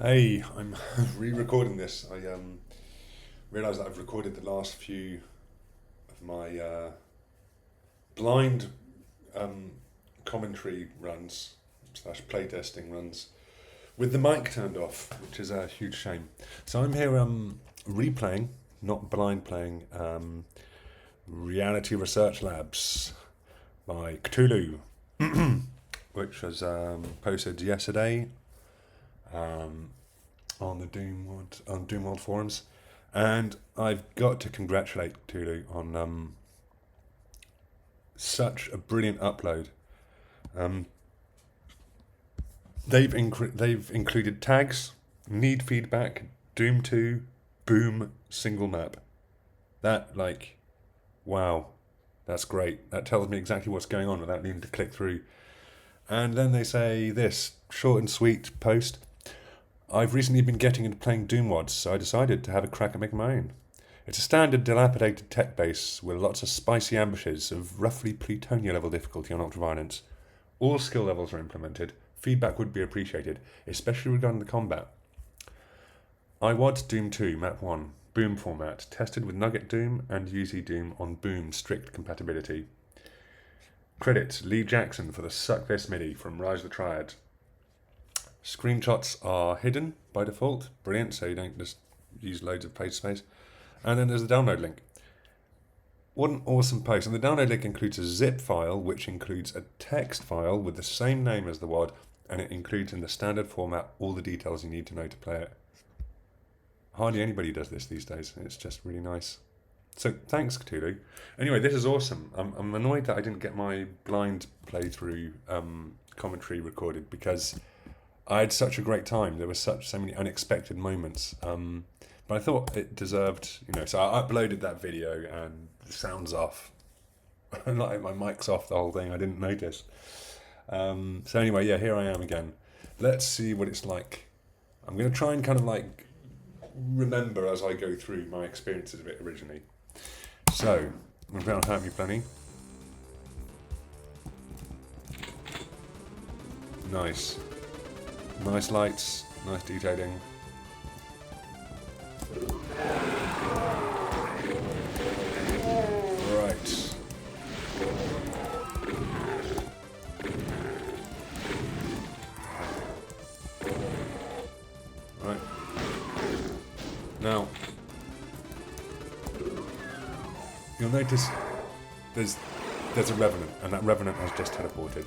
Hey, I'm re-recording this. I realised that I've recorded the last few of my blind um, commentary runs slash playtesting runs with the mic turned off, which is a huge shame. So I'm here replaying, not blind playing, Reality Research Labs by Cthulhu, which was posted yesterday on the Doomworld forums, and I've got to congratulate Cthulhu on such a brilliant upload. They've included tags, need feedback, Doom 2, boom, single map. That wow, that's great. That tells me exactly what's going on without needing to click through. And then they say this short and sweet post. I've recently been getting into playing Doom mods, so I decided to have a crack at making my own. It's a standard dilapidated tech base with lots of spicy ambushes of roughly Plutonia level difficulty on Ultraviolence. All skill levels are implemented. Feedback would be appreciated, especially regarding the combat. iWAD Doom 2 Map 1 Boom format, tested with Nugget Doom and UZ Doom on Boom strict compatibility. Credits Lee Jackson for the Suck This MIDI from Rise of the Triad. Screenshots are hidden by default. Brilliant, so you don't just use loads of page space. And then there's the download link. What an awesome post. And the download link includes a zip file, which includes a text file with the same name as the WAD, and it includes in the standard format all the details you need to know to play it. Hardly anybody does this these days. It's just really nice. So thanks, Cthulhu. Anyway, this is awesome. I'm annoyed that I didn't get my blind playthrough commentary recorded because I had such a great time. There were so many unexpected moments. But I thought it deserved, so I uploaded that video and the sound's off. Like my mic's off, the whole thing. I didn't notice. So anyway, yeah, here I am again. Let's see what it's like. I'm going to try and kind of remember as I go through my experiences of it originally. So, I'm going to hurt me plenty. Nice. Nice lights, nice detailing. Right. Right. Now, you'll notice there's a Revenant, and that Revenant has just teleported.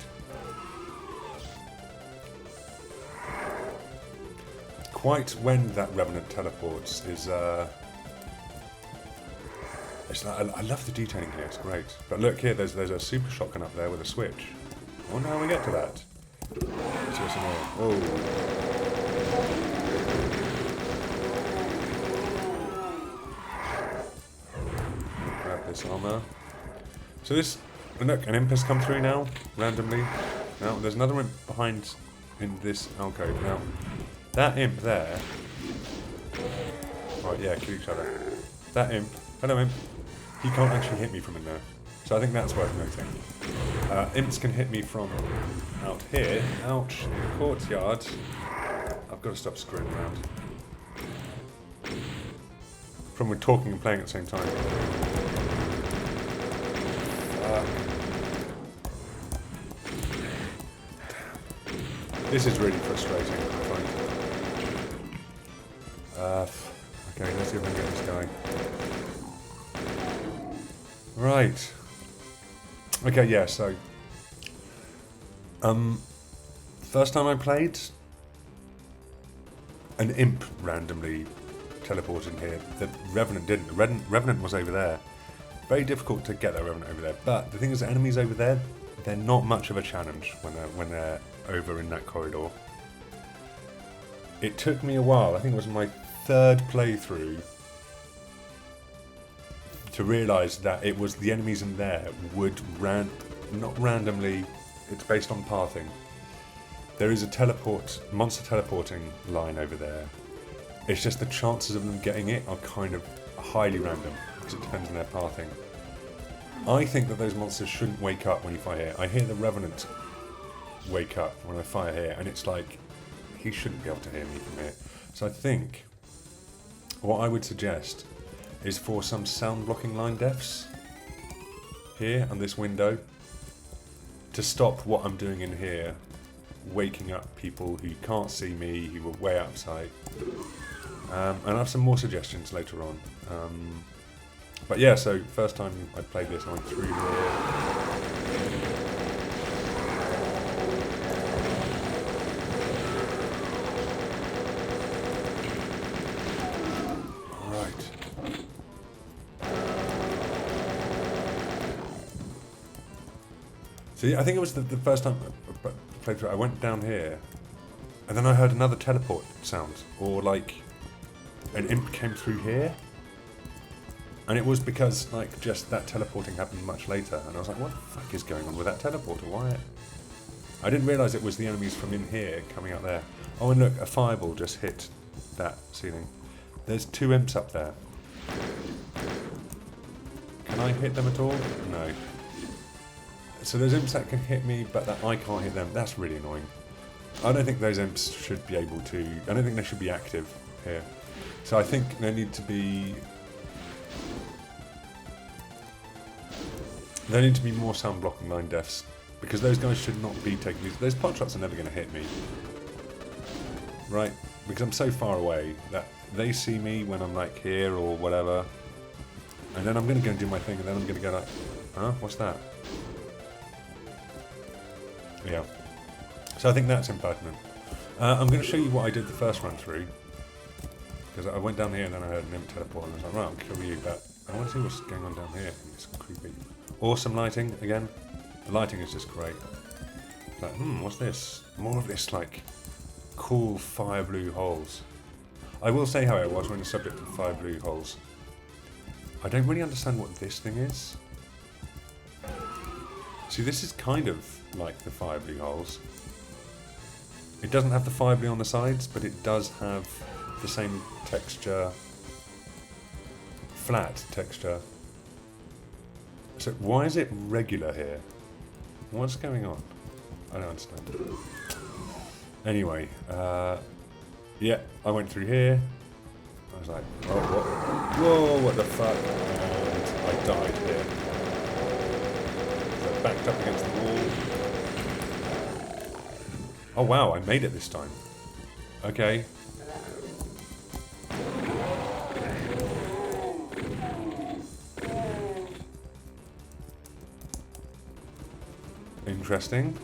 Quite when that Revenant teleports is it's I love the detailing here, it's great. But look here, there's a super shotgun up there with a switch. I wonder how we get to that. Let's see some more. Oh. Grab this armor. So this, look, an imp has come through now, randomly. Now there's another imp behind in this alcove. Now that imp there. Right, yeah, kill each other. That imp. Hello, imp. He can't actually hit me from in there. So I think that's worth noting. Imps can hit me from out here. Ouch. In the courtyard. I've got to stop screwing around. From we're talking and playing at the same time. This is really frustrating, I find. Okay, let's see if I can get this guy. Right. Okay, yeah, so first time I played, an imp randomly teleported in here. The Revenant didn't. The Revenant was over there. Very difficult to get that Revenant over there. But the thing is, the enemies over there, they're not much of a challenge when they're over in that corridor. It took me a while. I think it was my third playthrough to realise that it was the enemies in there would not randomly, it's based on pathing. There is a monster teleporting line over there. It's just the chances of them getting it are kind of highly random because it depends on their pathing. I think that those monsters shouldn't wake up when you fire here. I hear the Revenant wake up when I fire here, and it's like he shouldn't be able to hear me from here. So I think what I would suggest is for some sound blocking line defs here on this window to stop what I'm doing in here, waking up people who can't see me, who were way outside. And I have some more suggestions later on. But yeah, so first time I played this, I went through here. See, I think it was the first time I played through it, I went down here, and then I heard another teleport sound, or like an imp came through here, and it was because like just that teleporting happened much later, and I was like, what the fuck is going on with that teleporter? Why? I didn't realise it was the enemies from in here coming out there. Oh, and look, a fireball just hit that ceiling. There's 2 imps up there. Can I hit them at all? No. So there's imps that can hit me, but that I can't hit them. That's really annoying. I don't think those imps should be able to... I don't think they should be active here. So I think there need to be... There need to be more sound blocking line defs, because those guys should not be taking these... Those pot shots are never going to hit me. Right? Because I'm so far away that they see me when I'm like here or whatever. And then I'm going to go and do my thing, and then I'm going to go like... Huh? What's that? Yeah, so I think that's impertinent. I'm going to show you what I did the first run through, because I went down here and then I heard an imp teleport and I was like, right, I'll kill you, but I want to see what's going on down here. It's creepy. Awesome lighting, again. The lighting is just great. It's like, what's this? More of this, like, cool fire blue holes. I will say, however, whilst we're on the subject of fire blue holes, I don't really understand what this thing is. See, this is kind of like the fire blue holes. It doesn't have the fire blue on the sides, but it does have the same texture, flat texture. So why is it regular here? What's going on? I don't understand. Anyway, yeah, I went through here. I was like, oh, what? Whoa, what the fuck? And I died here. So I backed up against the wall. Oh wow, I made it this time. Okay. Interesting.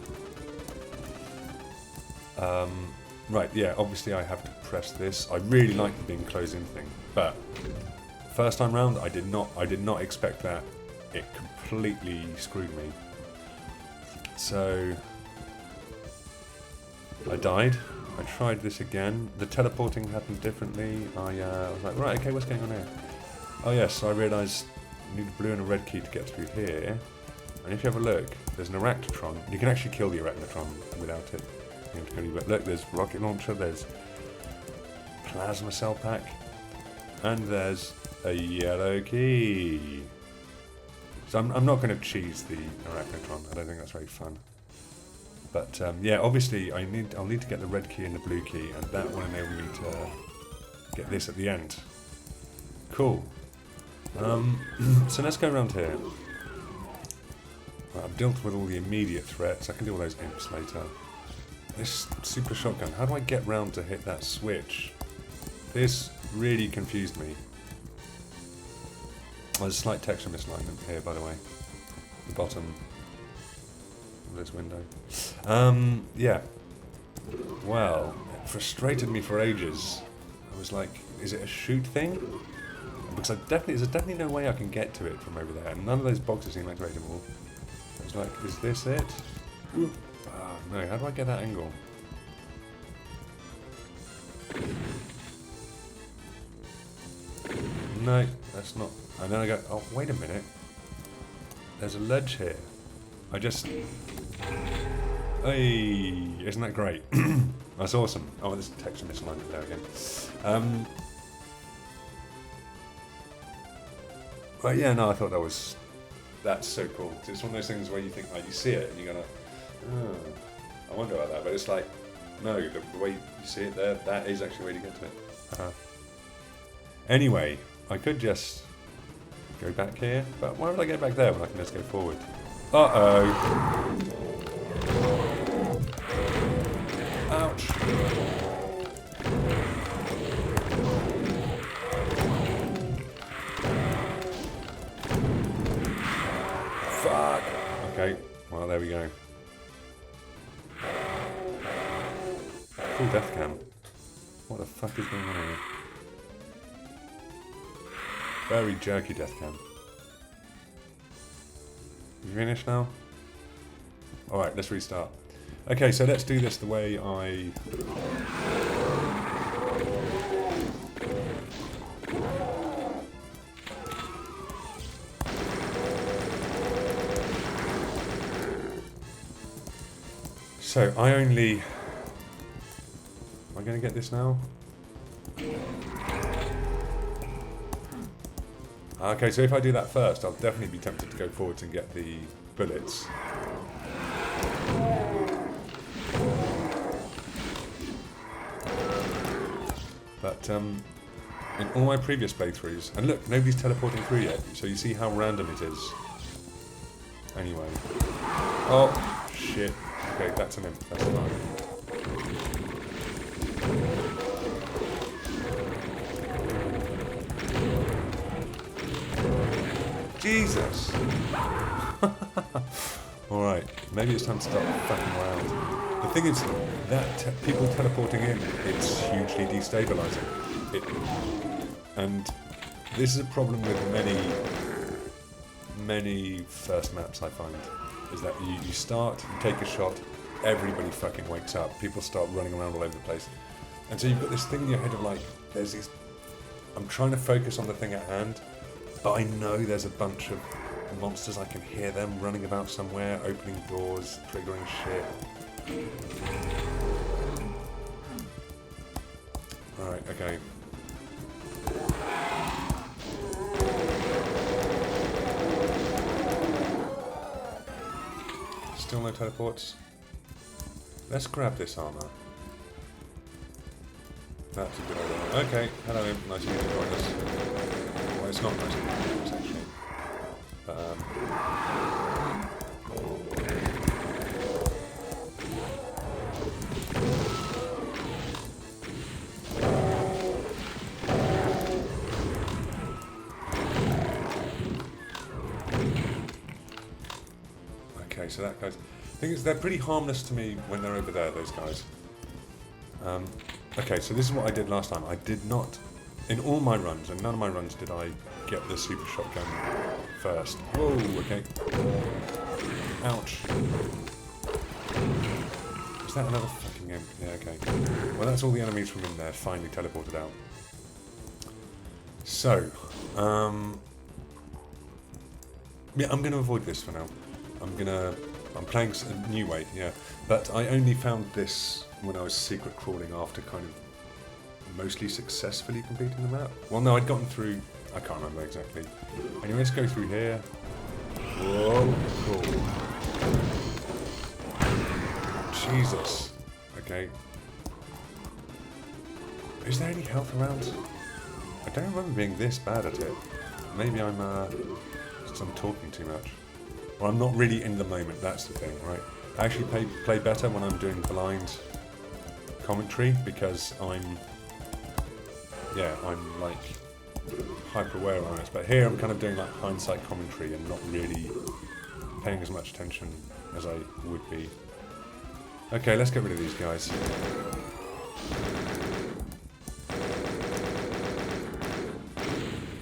Right, yeah, obviously I have to press this. I really like the being closed in thing, but first time round I did not expect that. It completely screwed me. So I died. I tried this again. The teleporting happened differently. I was like, right, okay, what's going on here? Oh yes, so I realised you need a blue and a red key to get through here. And if you have a look, there's an Arachnotron. You can actually kill the Arachnotron without it. You have to kill you, but look, there's rocket launcher, there's plasma cell pack, and there's a yellow key. So I'm not going to cheese the Arachnotron. I don't think that's very fun. But yeah, obviously I'll need to get the red key and the blue key, and that will enable me to get this at the end. Cool. So let's go around here. Right, I've dealt with all the immediate threats. I can do all those imps later. This super shotgun. How do I get round to hit that switch? This really confused me. There's a slight texture misalignment here, by the way. The bottom of this window. Yeah. Well, it frustrated me for ages. I was like, is it a shoot thing? Because there's definitely no way I can get to it from over there. And none of those boxes seem activatable. I was like, is this it? Oh, no, how do I get that angle? No, that's not. And then I go, oh, wait a minute. There's a ledge here. I just... Hey, isn't that great? That's awesome. Oh, there's texture misalignment there again. But yeah, no, I thought that's so cool. It's one of those things where you think, like, you see it and you go like, oh, I wonder about that. But it's like, No, the way you see it there, that is actually the way to get to it. Anyway, I could just go back here, but why would I go back there when I can just go forward? Uh-oh. Ouch. Fuck. Okay, well, there we go. Full death cam. What the fuck is going on here? Very jerky death cam. You finished now? Alright, let's restart. Okay, so let's do this the way I... So, I only... Am I going to get this now? Okay, so if I do that first, I'll definitely be tempted to go forwards and get the bullets. But, in all my previous playthroughs... And look, nobody's teleporting through yet, so you see how random it is. Anyway. Oh, shit. Okay, that's an imp. That's fine. Jesus! Alright, maybe it's time to stop fucking around. The thing is, that people teleporting in, it's hugely destabilising. And this is a problem with many first maps, I find. Is that you start, you take a shot, everybody fucking wakes up. People start running around all over the place. And so you've got this thing in your head of like, there's these... I'm trying to focus on the thing at hand, but I know there's a bunch of monsters, I can hear them running about somewhere, opening doors, triggering shit. Alright, okay. Still no teleports. Let's grab this armor. That's a good idea. Okay, hello, nice of you to join us. Well, it's not nice of you to join us, actually. But, okay, so that goes... The thing is, they're pretty harmless to me when they're over there, those guys. Okay, so this is what I did last time. I did not, in all my runs, and none of my runs did I get the super shotgun first. Whoa, okay. Ouch. Is that another fucking imp? Yeah, okay. Well, that's all the enemies from in there finally teleported out. So, yeah, I'm going to avoid this for now. I'm playing a new way, yeah. But I only found this when I was secret crawling after kind of mostly successfully completing the map. Well, no, I'd gotten through... I can't remember exactly. Anyway, let's go through here. Whoa, cool. Jesus. Okay. Is there any health around? I don't remember being this bad at it. Maybe I'm talking too much. Well, I'm not really in the moment, that's the thing, right? I actually play better when I'm doing blind commentary, because I'm like hyper aware on it. But here I'm kind of doing like hindsight commentary and not really paying as much attention as I would be. Okay, let's get rid of these guys.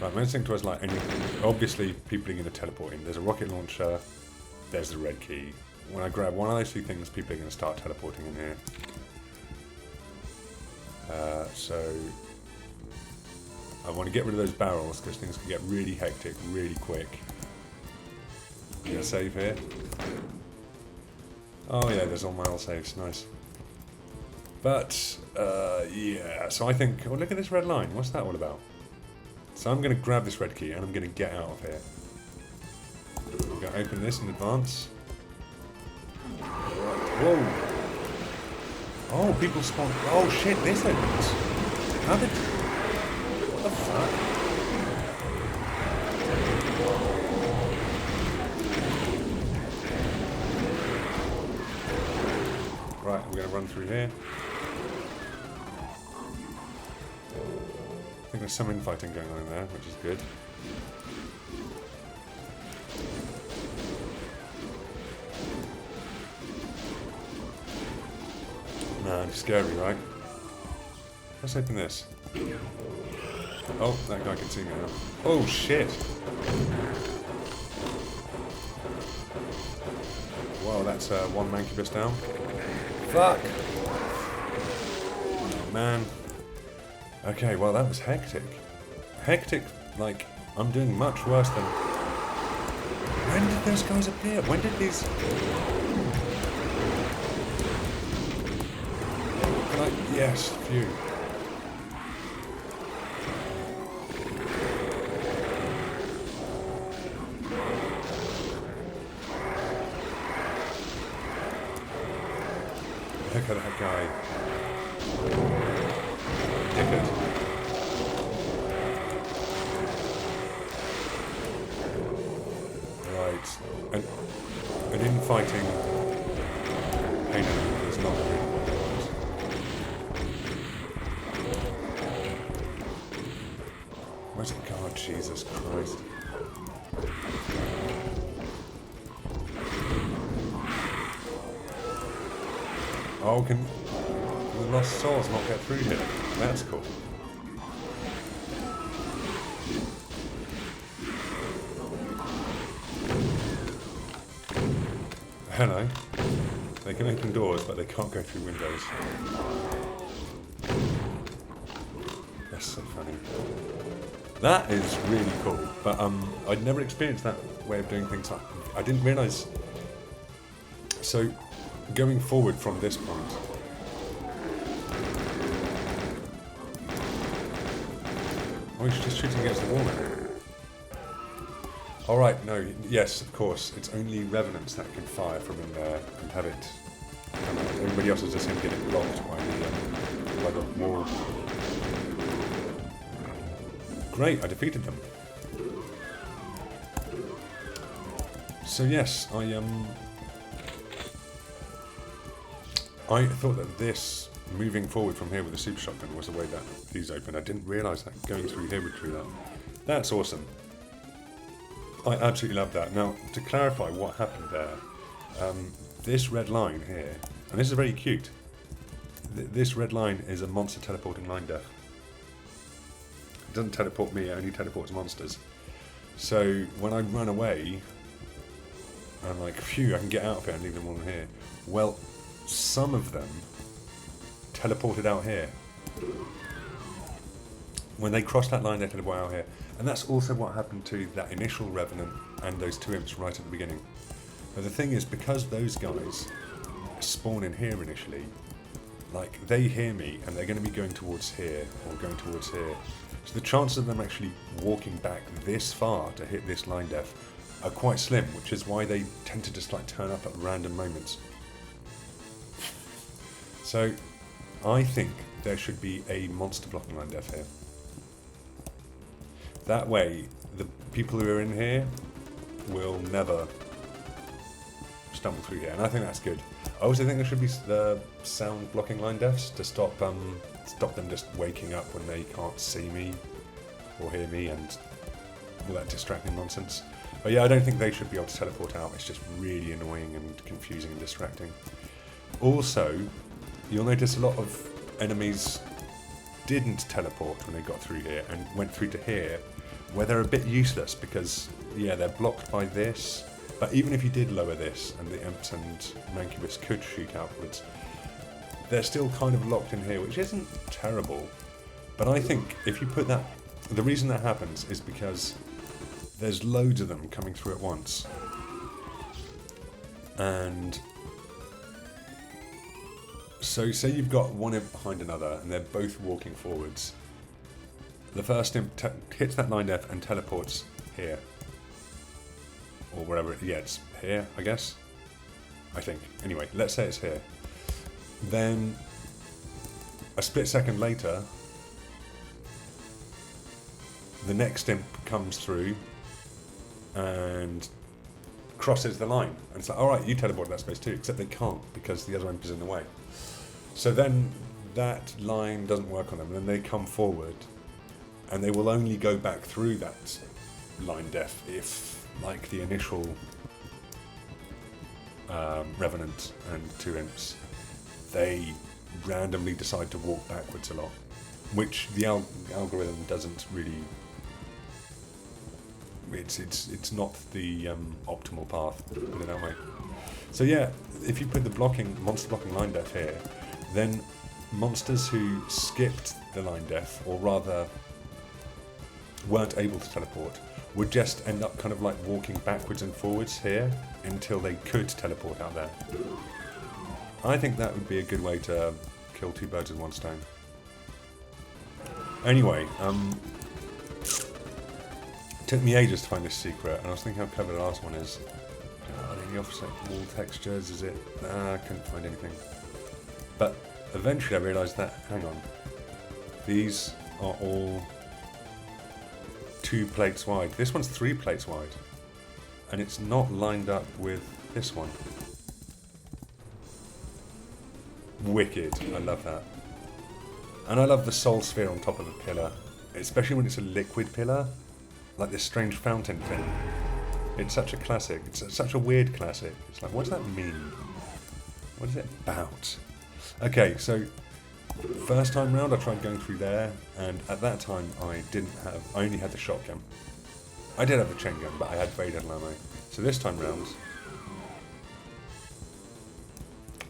Right, my instinct was like, obviously people are going to teleport in. There's a rocket launcher, there's the red key. When I grab one of those two things, people are going to start teleporting in here. So I want to get rid of those barrels because things can get really hectic really quick. I'm going to save here. Oh yeah, there's all my old saves, nice. But, yeah, so I think, oh look at this red line, what's that all about? So I'm going to grab this red key and I'm going to get out of here. I'm going to open this in advance. Right. Whoa! Oh, people spawn. Oh shit, this opens. How did... What the fuck? Right, we're going to run through here. I think there's some infighting going on in there, which is good. Man, scary, right? Let's open this. Oh, that guy can see me now. Oh, shit! Wow, that's one Mancubus down. Fuck! Oh, man. Okay, well, that was hectic. Hectic, like, I'm doing much worse than... When did those guys appear? When did these... Can I... Yes, phew. Look at that guy. Dickhead. Right. An infighting pain enemy is not really what it was. Where's it? God, Jesus Christ. Oh, can the lost souls not get through here? That's cool. Hello. They can open doors, but they can't go through windows. That's so funny. That is really cool, but I'd never experienced that way of doing things. I didn't realise. So, going forward from this point, oh, he's just shooting against the wall now. Alright, no, yes, of course, it's only Revenants that can fire from in there and have it. Everybody else is just going to get it blocked by the wall. Great, I defeated them. So yes, I thought that this, moving forward from here with the super shotgun, was the way that these open. I didn't realise that going through here would do that. That's awesome. I absolutely love that. Now, to clarify what happened there, this red line here, and this is very cute, this red line is a monster teleporting line def. It doesn't teleport me, it only teleports monsters. So, when I run away, I'm like, phew, I can get out of here and leave them all here. Well, some of them teleported out here. When they crossed that line, they teleported out here. And that's also what happened to that initial Revenant and those two imps right at the beginning. But the thing is, because those guys spawn in here initially, like, they hear me and they're going to be going towards here or going towards here. So the chances of them actually walking back this far to hit this line def are quite slim, which is why they tend to just like turn up at random moments. So I think there should be a monster blocking line def here. That way, the people who are in here will never stumble through here, and I think that's good. I also think there should be the sound blocking line defs to stop them just waking up when they can't see me or hear me and all that distracting nonsense. But yeah, I don't think they should be able to teleport out. It's just really annoying and confusing and distracting. Also, you'll notice a lot of enemies didn't teleport when they got through here and went through to here, where they're a bit useless because, yeah, they're blocked by this. But even if you did lower this and the imps and Mancubus could shoot outwards, they're still kind of locked in here, which isn't terrible. But I think if you put that... The reason that happens is because there's loads of them coming through at once. And so say you've got one imp behind another and they're both walking forwards. The first imp hits that line def and teleports here. Or wherever yeah, it's here, I guess. I think. Anyway, let's say it's here. Then a split second later, the next imp comes through and crosses the line. And it's like, alright, you teleported that space too, except they can't because the other imp is in the way. So then that line doesn't work on them, and then they come forward, and they will only go back through that line def if, like the initial Revenant and 2 imps, they randomly decide to walk backwards a lot, which the algorithm doesn't really. It's not the optimal path, put it that way. So yeah, if you put the monster blocking line def here, then monsters who skipped the line def, or rather weren't able to teleport, would just end up kind of like walking backwards and forwards here until they could teleport out there. I think that would be a good way to kill 2 birds with 1 stone. Anyway, took me ages to find this secret, and I was thinking how clever the last one is. The offset wall textures, is it? Nah, I couldn't find anything. But eventually I realised that, hang on, these are all 2 plates wide. This one's 3 plates wide, and it's not lined up with this one. Wicked, I love that. And I love the soul sphere on top of a pillar, especially when it's a liquid pillar, like this strange fountain thing. It's such a classic, it's such a weird classic. It's like, what does that mean? What is it about? Okay, so first time round I tried going through there, and at that time I only had the shotgun. I did have a chain gun, but I had very little ammo. So this time round,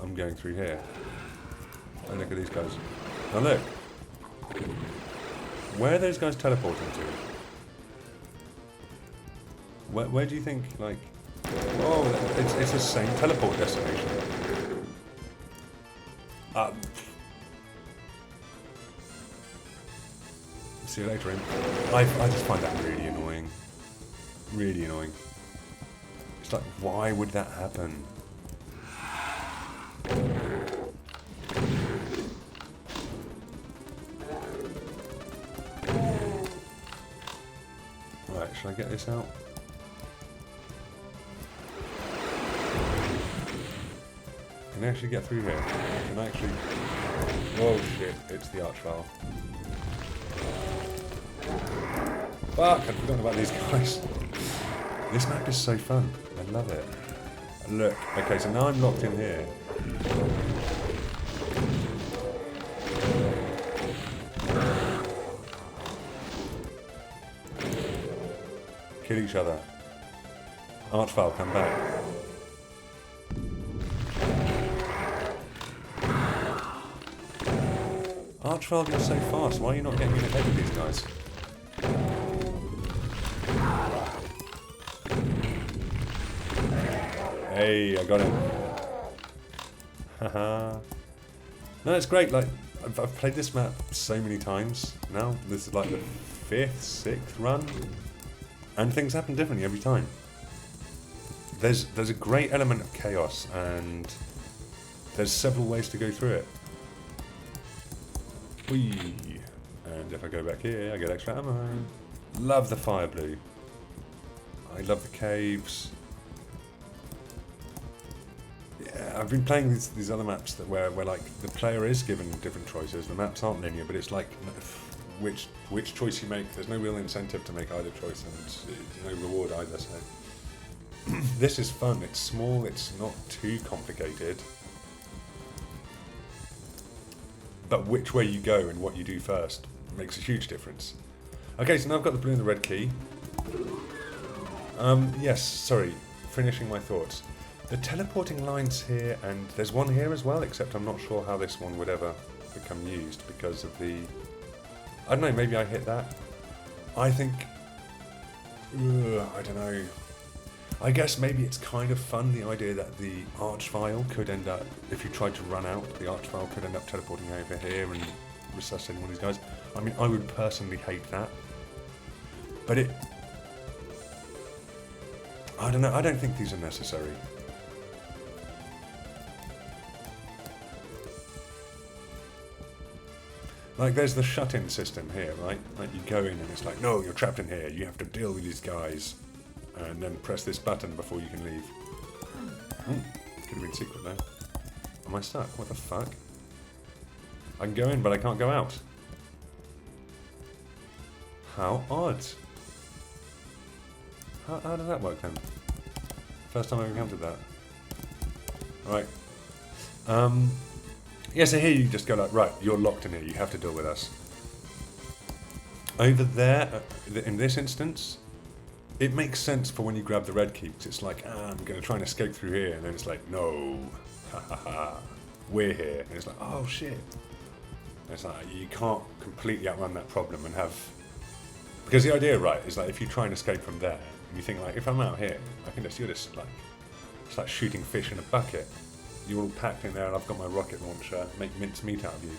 I'm going through here. Oh, look at these guys. Now look, where are those guys teleporting to? Where do you think, like... Oh, it's the same teleport destination. See you later, Imp. I just find that really annoying. Really annoying. It's like, why would that happen? Right, should I get this out? Can I actually get through here? Can I actually... Whoa, shit, it's the Archvile. Fuck, I'd forgotten about these guys. This map is so fun. I love it. Look, okay, so now I'm locked in here. Kill each other. Archvile, come back. Archvile, you're so fast. Why are you not getting in ahead of these guys? Hey, I got him. Haha. No, it's great. Like, I've played this map so many times now. This is like the 5th, 6th run, and things happen differently every time. There's a great element of chaos, and there's several ways to go through it. Whee! And if I go back here, I get extra ammo. Love the fire blue. I love the caves. Yeah, I've been playing these other maps where like the player is given different choices. The maps aren't linear, but it's like which choice you make. There's no real incentive to make either choice, and there's no reward either. So this is fun. It's small. It's not too complicated. But which way you go and what you do first makes a huge difference. Okay, so now I've got the blue and the red key. Yes, sorry, finishing my thoughts. The teleporting lines here, and there's one here as well, except I'm not sure how this one would ever become used because of the... I don't know, maybe I hit that. I think... I don't know. I guess maybe it's kind of fun, the idea that the Archvile could end up, if you tried to run out, the Archvile could end up teleporting over here and resuscitating one of these guys. I mean, I would personally hate that. But it... I don't know, I don't think these are necessary. Like, there's the shut-in system here, right? Like, you go in and it's like, no, you're trapped in here. You have to deal with these guys. And then press this button before you can leave. Could have been secret there. Am I stuck? What the fuck? I can go in, but I can't go out. How odd. How does that work then? First time I've encountered that. Right. Yeah, so here you just go like, right, you're locked in here, you have to deal with us. Over there, in this instance, it makes sense for when you grab the red key, because it's like, I'm going to try and escape through here, and then it's like, no, ha ha ha, we're here. And it's like, oh shit. And it's like, you can't completely outrun that problem and have... Because the idea, right, is like, if you try and escape from there, and you think like, if I'm out here, I can just, you're just like, it's like shooting fish in a bucket. You're all packed in there and I've got my rocket launcher, make mincemeat out of you.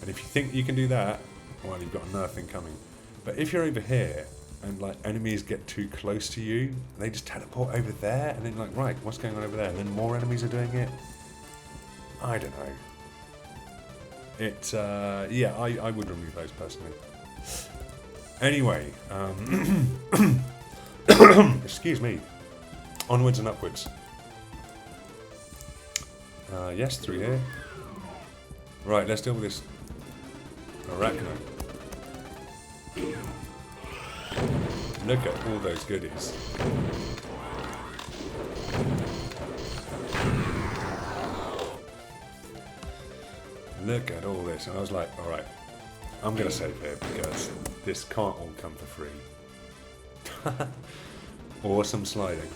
And if you think you can do that, well, you've got nothing coming. But if you're over here, and like enemies get too close to you, they just teleport over there, and then like, right, what's going on over there? And then more enemies are doing it. I don't know. It, yeah, I would remove those personally. Anyway, excuse me. Onwards and upwards. Yes, through here. Right, let's deal with this arachno. Look at all those goodies. Look at all this. And I was like, alright, I'm going to save here because this can't all come for free. Awesome sliding.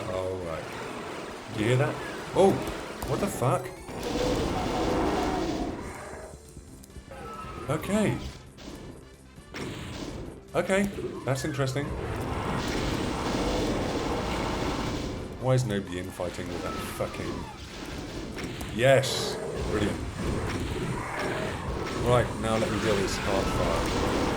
Alright. Do you hear that? Oh! What the fuck? Okay. Okay, that's interesting. Why is nobody infighting with that fucking... Yes! Brilliant. Right, now let me deal with this hard fire.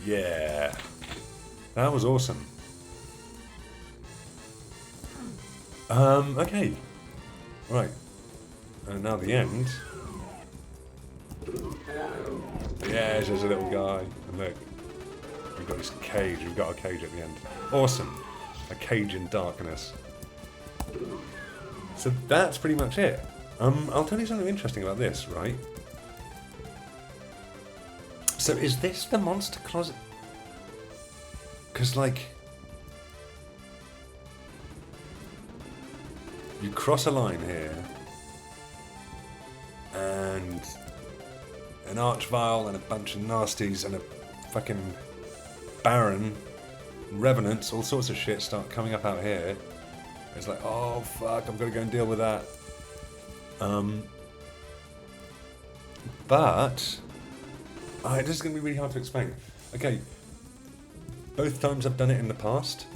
Yeah, that was awesome. Okay, right, and now the end. Yeah, there's a little guy, and look, we've got this cage, we've got a cage at the end. Awesome, a cage in darkness. So that's pretty much it. I'll tell you something interesting about this, right? So is this the monster closet? Because, like, you cross a line here, and an archvile and a bunch of nasties and a fucking baron, revenants, all sorts of shit start coming up out here. It's like, oh fuck, I'm gonna go and deal with that. But this is going to be really hard to explain. Okay, both times I've done it in the past.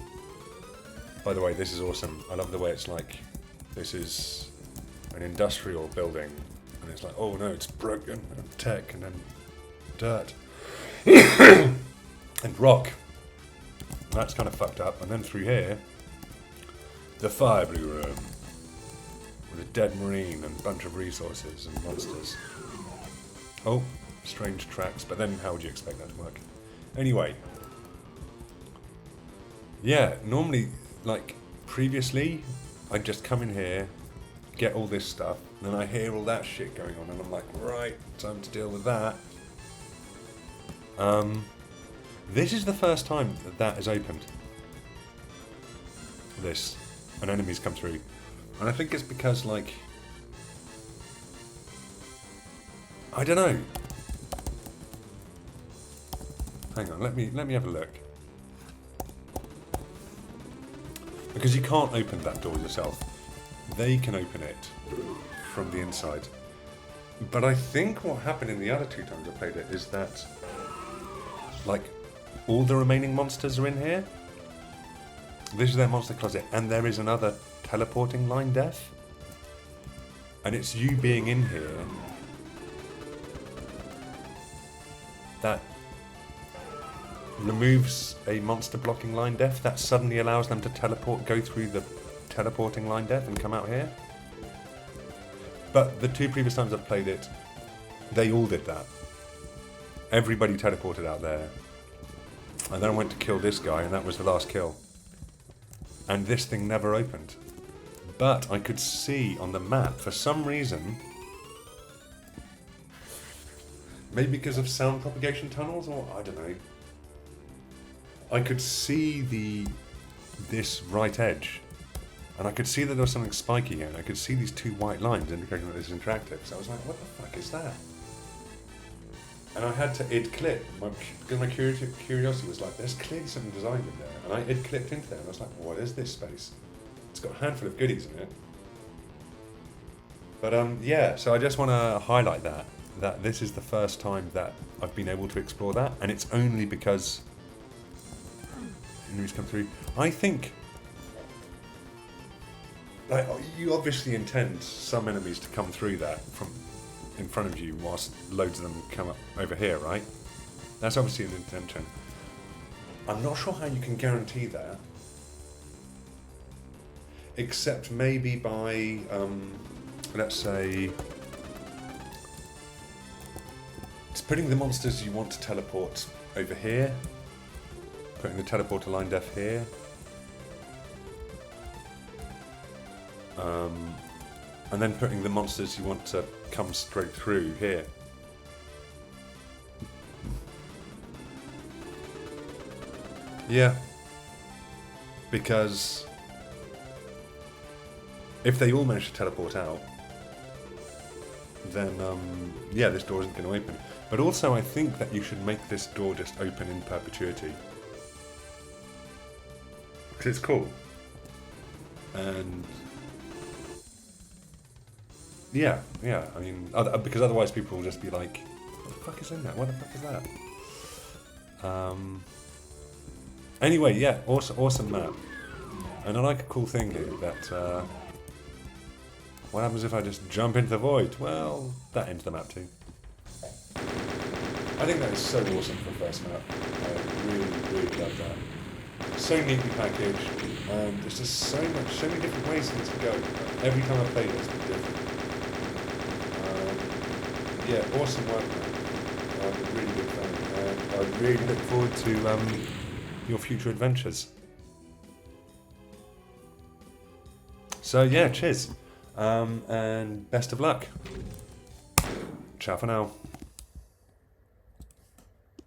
By the way, this is awesome. I love the way it's like, this is an industrial building, and it's like, oh no, it's broken, and tech, and then dirt, and rock. That's kind of fucked up. And then through here, the fire blue room, with a dead marine and a bunch of resources and monsters. Oh. Strange tracks, but then how would you expect that to work? Anyway. Yeah, normally, like, previously, I'd just come in here, get all this stuff, and then I hear all that shit going on, and I'm like, right, time to deal with that. This is the first time that that is opened. This. And enemies come through. And I think it's because, like... I don't know. Hang on, let me have a look. Because you can't open that door yourself. They can open it from the inside. But I think what happened in the other two times I played it is that, like, all the remaining monsters are in here. This is their monster closet, and there is another teleporting line death. And it's you being in here that removes a monster blocking line death that suddenly allows them to teleport, go through the teleporting line death and come out here. But the 2 previous times I've played it, they all did that. Everybody teleported out there. And then I went to kill this guy, and that was the last kill. And this thing never opened. But I could see on the map, for some reason, maybe because of sound propagation tunnels, or I don't know, I could see this right edge, and I could see that there was something spiky here, and I could see these 2 white lines indicating that this is interactive. So I was like, what the fuck is that? And I had to id click, because my curiosity was like, there's clearly something designed in there. And I id clicked into there, and I was like, what is this space? It's got a handful of goodies in it. But yeah, so I just want to highlight that this is the first time that I've been able to explore that, and it's only because enemies come through. I think, like, you obviously intend some enemies to come through that from in front of you whilst loads of them come up over here, right? That's obviously an intention. I'm not sure how you can guarantee that, except maybe by, let's say, it's putting the monsters you want to teleport over here, putting the teleporter line death here, and then putting the monsters you want to come straight through here. Yeah, because if they all manage to teleport out, then yeah, this door isn't going to open. But also I think that you should make this door just open in perpetuity, because it's cool. And yeah, I mean, because otherwise people will just be like, what the fuck is in that? What the fuck is that? Anyway, yeah, awesome map. And I like a cool thing here that, what happens if I just jump into the void? Well, that ends the map too. I think that is so awesome for a first map. I really love that. So neatly packaged, and there's just so many different ways things can go. Every time I play it, it's been different. Yeah, awesome work, man. I'm a really big fan, and I really look forward to your future adventures. So yeah, cheers, and best of luck. Ciao for now.